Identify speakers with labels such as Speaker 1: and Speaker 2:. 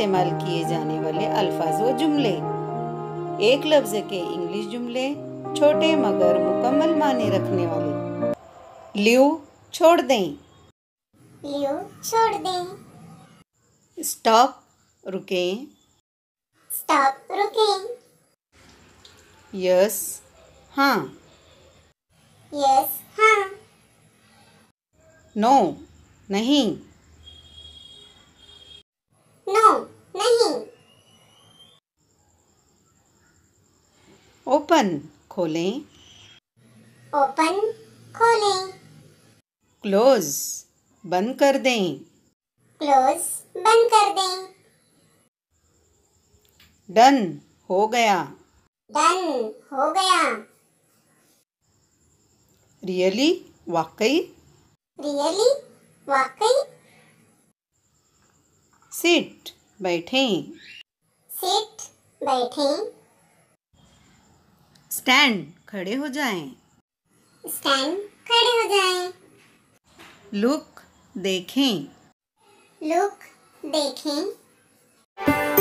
Speaker 1: इस्तेमाल किए जाने वाले अल्फाज व जुमले। एक लफ्ज़ के इंग्लिश जुमले छोटे मगर मुकम्मल माने रखने वाले। ल्यू छोड़ दें,
Speaker 2: ल्यू छोड़ दें।
Speaker 1: स्टॉप रुकें,
Speaker 2: स्टॉप रुकें।
Speaker 1: यस हाँ,
Speaker 2: यस हाँ।
Speaker 1: नो नहीं,
Speaker 2: नो नहीं।
Speaker 1: ओपन खोलें,
Speaker 2: ओपन खोलें।
Speaker 1: क्लोज बंद कर दें,
Speaker 2: क्लोज बंद कर दें।
Speaker 1: डन हो गया,
Speaker 2: डन हो गया।
Speaker 1: रियली वाकई,
Speaker 2: रियली वाकई।
Speaker 1: सिट बैठें,
Speaker 2: सिट बैठें।
Speaker 1: स्टैंड खड़े हो जाएं,
Speaker 2: स्टैंड खड़े हो जाएं।
Speaker 1: लुक देखें,
Speaker 2: लुक देखें।